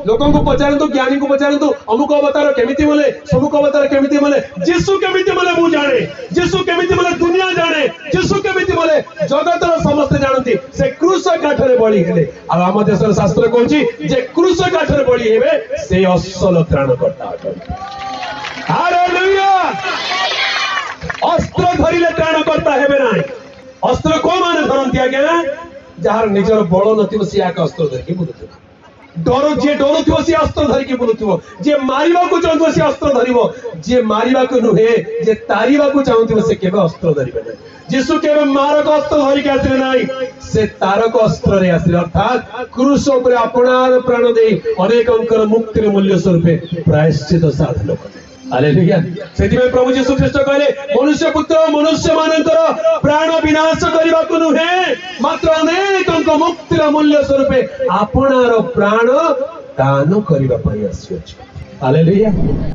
लोकों को पचारतु ज्ञानी को पचारतु अमुक अवतार केमिति मिले समुक अवतार केमिति मिले जीसु केमिति मिले मु जाने जीसु केमिति मिले दुनिया जाने जीसु केमिति मिले जगतर समस्त जानती से क्रूस काठरे बळी हेले आ हम देशर शास्त्र कहूची जे क्रूस काठरे बळी हेबे से असल त्राणकर्ता अटंती हालेलुया अस्त्र धरिले त्राणकर्ता हेबे नाही अस्त्र को माने धरंती आज्ञा जार निजर बळ नथिबो से आक अस्त्र धरि बुलुथिबो डर जे डरुथिबो से अस्त्र धरिकी बुलुथिबो जे मारिबा को चाहुथिबो से अस्त्र धरिबो जे मारिबा को नुहे जे तारिबा को चाहुथिबो से केबे अस्त्र धरिबे नाही जीसु केबे मारक अस्त्र धरिकी आसिले नाही से तारक अस्त्र रे आसिले अर्थात क्रूस ऊपर आपणार प्राण देई अनेकंकर मुक्तिर मूल्य स्वरूपे प्रायश्चित साधन कले हालेलुया सेति में प्रभु यीशु ख्रीष्ट कहले मनुष्य पुत्र मनुष्य मानकर प्राण विनाश करबा को नुहे मात्र अनेकंक मुक्तिर मूल्य स्वरूपे आपणार प्राण दान करबा पई आसी अछि हालेलुया।